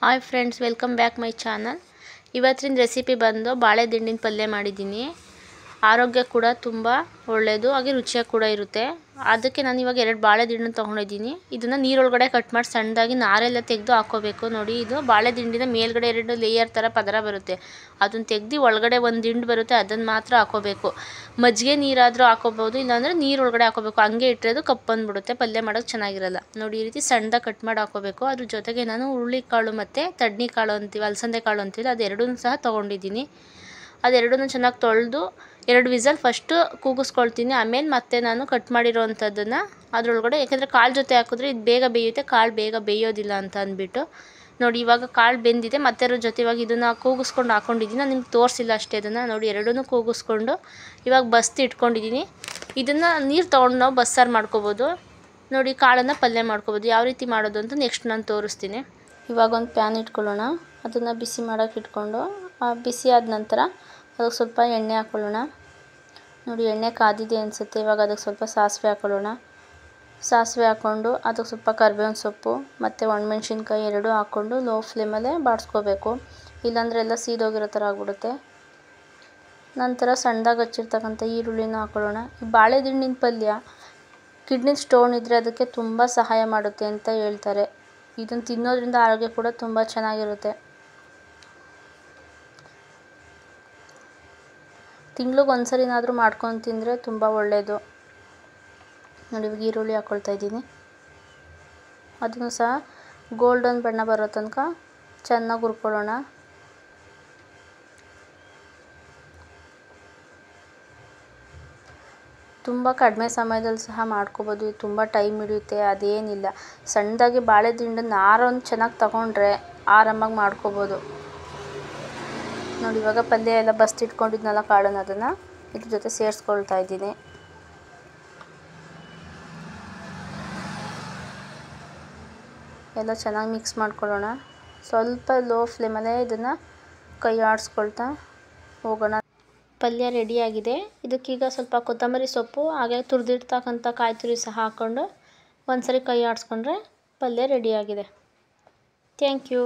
Hi friends, welcome back my channel. ಇವತ್ತಿನ recipe ಬಂದು ಬಾಳೆ ದಿಂಡಿನ ಪಲ್ಯ ಮಾಡಿದ್ದೀನಿ. ಆರೋಗ್ಯ ಕೂಡ ತುಂಬ ಒಳ್ಳೆಯದು, ಹಾಗೆ ರುಚಿಯಾಗಿ ಕೂಡ ಇರುತ್ತೆ. ಅದಕ್ಕೆ ನಾನು ಇವಾಗ 2 ಬಾಳೆ ದಿಂಡನ್ನು ತೊಗೊಂಡಿದ್ದೀನಿ. ಇದನ್ನು ನೀರೊಳಗಡೆ ಕಟ್ ಮಾಡಿ ಸಣ್ಣದಾಗಿ ನಾರೆಲ್ಲ ತೆಗೆದು ಹಾಕೋಬೇಕು. ನೋಡಿ, ಇದು ಬಾಳೆ ದಿಂಡಿನ ಮೇಲ್ಗಡೆ 2 ಲೇಯರ್ ಥರ ಪದರ ಬರುತ್ತೆ. ಅದನ್ನು ತೆಗೆದು ಒಳಗಡೆ ಒಂದು ದಿಂಡು ಬರುತ್ತೆ, ಅದನ್ನು ಮಾತ್ರ ಹಾಕೋಬೇಕು. ಮಜ್ಜಿಗೆ ನೀರಾದರೂ ಹಾಕೋಬೋದು, ಇಲ್ಲಾಂದರೆ ನೀರೊಳಗಡೆ ಹಾಕೋಬೇಕು. ಹಂಗೆ ಇಟ್ಟರೆ ಅದು ಕಪ್ಪು ಬಂದುಬಿಡುತ್ತೆ, ಪಲ್ಯ ಮಾಡೋಕ್ಕೆ ಚೆನ್ನಾಗಿರಲ್ಲ. ನೋಡಿ, ಈ ರೀತಿ ಸಣ್ಣದಾಗಿ ಕಟ್ ಮಾಡಿ ಹಾಕೋಬೇಕು. ಅದ್ರ ಜೊತೆಗೆ ನಾನು ಹುರುಳಿಕಾಳು ಮತ್ತು ತಡ್ನಿಕಾಳು ಅಂತೀವಿ, ಅಲಸಂದೆ ಕಾಳು ಅಂತೀವಿ, ಅದೆರಡೂ ಸಹ ತೊಗೊಂಡಿದ್ದೀನಿ. ಅದೆರಡೂ ಚೆನ್ನಾಗಿ ತೊಳೆದು 2 ವಿಸಲ್ ಫಸ್ಟು ಕೂಗಿಸ್ಕೊಳ್ತೀನಿ. ಆಮೇಲೆ ಮತ್ತೆ ನಾನು ಕಟ್ ಮಾಡಿರೋ ಅಂಥದ್ದನ್ನು ಅದರೊಳಗಡೆ, ಯಾಕೆಂದರೆ ಕಾಳು ಜೊತೆ ಹಾಕಿದ್ರೆ ಇದು ಬೇಗ ಬೇಯುತ್ತೆ, ಕಾಳು ಬೇಗ ಬೇಯೋದಿಲ್ಲ ಅಂತ ಅಂದ್ಬಿಟ್ಟು. ನೋಡಿ, ಇವಾಗ ಕಾಳು ಬೆಂದಿದೆ. ಮತ್ತೆ ಅದ್ರ ಜೊತೆ ಇವಾಗ ಇದನ್ನು ಕೂಗಿಸ್ಕೊಂಡು ಹಾಕ್ಕೊಂಡಿದ್ದೀನಿ. ನಾನು ನಿಮ್ಗೆ ತೋರಿಸಿಲ್ಲ ಅಷ್ಟೇ. ಅದನ್ನು ನೋಡಿ, ಎರಡೂ ಕೂಗಿಸ್ಕೊಂಡು ಇವಾಗ ಬಸ್ತಿ ಇಟ್ಕೊಂಡಿದ್ದೀನಿ. ಇದನ್ನು ನೀರು ತೊಗೊಂಡು ನಾವು ಬಸ್ಸಾರು ಮಾಡ್ಕೋಬೋದು. ನೋಡಿ, ಕಾಳನ್ನು ಪಲ್ಯ ಮಾಡ್ಕೋಬೋದು. ಯಾವ ರೀತಿ ಮಾಡೋದು ಅಂತ ನೆಕ್ಸ್ಟ್ ನಾನು ತೋರಿಸ್ತೀನಿ. ಇವಾಗ ಒಂದು ಪ್ಯಾನ್ ಇಟ್ಕೊಳ್ಳೋಣ. ಅದನ್ನು ಬಿಸಿ ಮಾಡೋಕ್ಕೆ ಇಟ್ಕೊಂಡು ಬಿಸಿ ಆದ ನಂತರ ಅದಕ್ಕೆ ಸ್ವಲ್ಪ ಎಣ್ಣೆ ಹಾಕ್ಕೊಳ್ಳೋಣ. ನೋಡಿ, ಎಣ್ಣೆ ಕಾದಿದೆ ಅನಿಸುತ್ತೆ. ಇವಾಗ ಅದಕ್ಕೆ ಸ್ವಲ್ಪ ಸಾಸಿವೆ ಹಾಕ್ಕೊಳ್ಳೋಣ. ಸಾಸಿವೆ ಹಾಕ್ಕೊಂಡು ಅದಕ್ಕೆ ಸ್ವಲ್ಪ ಕರಿಬೇವಿನ ಸೊಪ್ಪು ಮತ್ತು ಒಣಮೆಣ್ಸಿನ್ಕಾಯಿ ಎರಡೂ ಹಾಕ್ಕೊಂಡು ಲೋ ಫ್ಲೇಮಲ್ಲೇ ಬಾಡಿಸ್ಕೋಬೇಕು, ಇಲ್ಲಾಂದರೆ ಎಲ್ಲ ಸೀದೋಗಿರೋ ಥರ ಆಗ್ಬಿಡುತ್ತೆ. ನಂತರ ಸಣ್ಣದಾಗಿ ಹಚ್ಚಿರ್ತಕ್ಕಂಥ ಈರುಳ್ಳಿನ ಹಾಕ್ಕೊಳ್ಳೋಣ. ಈ ಬಾಳೆ ದಿಂಡಿನ ಪಲ್ಯ ಕಿಡ್ನಿ ಸ್ಟೋನ್ ಇದ್ದರೆ ಅದಕ್ಕೆ ತುಂಬ ಸಹಾಯ ಮಾಡುತ್ತೆ ಅಂತ ಹೇಳ್ತಾರೆ. ಇದನ್ನು ತಿನ್ನೋದ್ರಿಂದ ಆರೋಗ್ಯ ಕೂಡ ತುಂಬ ಚೆನ್ನಾಗಿರುತ್ತೆ. ತಿಂಗ್ಳಿಗೆ ಒಂದ್ಸರಿನಾದರೂ ಮಾಡ್ಕೊಂಡು ತಿಂದರೆ ತುಂಬ ಒಳ್ಳೆಯದು. ನೋಡಿ, ಇವಾಗ ಈರುಳ್ಳಿ ಹಾಕ್ಕೊಳ್ತಾ ಇದ್ದೀನಿ. ಅದನ್ನು ಸಹ ಗೋಲ್ಡನ್ ಬಣ್ಣ ಬರೋ ತನಕ ಚೆನ್ನಾಗಿ ಹುರ್ಕೊಳ್ಳೋಣ. ತುಂಬ ಕಡಿಮೆ ಸಮಯದಲ್ಲಿ ಸಹ ಮಾಡ್ಕೋಬೋದು. ಇದು ತುಂಬ ಟೈಮ್ ಹಿಡಿಯುತ್ತೆ, ಅದೇನಿಲ್ಲ. ಸಣ್ಣದಾಗಿ ಬಾಳೆ ದಿಂಡನ್ನು ನಾರೊಂದು ಚೆನ್ನಾಗಿ ತಗೊಂಡ್ರೆ ಆರಾಮಾಗಿ ಮಾಡ್ಕೋಬೋದು. ನೋಡಿ, ಇವಾಗ ಪಲ್ಯ ಎಲ್ಲ ಬಸ್ತಿಟ್ಕೊಂಡಿದ್ನಲ್ಲ ಕಾಳನ್ನು, ಅದನ್ನು ಇದ್ರ ಜೊತೆ ಸೇರಿಸ್ಕೊಳ್ತಾ ಇದ್ದೀನಿ. ಎಲ್ಲ ಚೆನ್ನಾಗಿ ಮಿಕ್ಸ್ ಮಾಡ್ಕೊಳ್ಳೋಣ. ಸ್ವಲ್ಪ ಲೋ ಫ್ಲೇಮಲ್ಲೇ ಇದನ್ನು ಕೈ ಆಡಿಸ್ಕೊಳ್ತಾ ಹೋಗೋಣ. ಪಲ್ಯ ರೆಡಿಯಾಗಿದೆ. ಇದಕ್ಕೀಗ ಸ್ವಲ್ಪ ಕೊತ್ತಂಬರಿ ಸೊಪ್ಪು ಹಾಗೆ ತುರಿದಿರ್ತಕ್ಕಂಥ ಕಾಯಿ ತುರಿ ಸಹ ಹಾಕ್ಕೊಂಡು ಒಂದ್ಸರಿ ಕೈ ಆಡಿಸ್ಕೊಂಡ್ರೆ ಪಲ್ಯ ರೆಡಿಯಾಗಿದೆ. Thank you.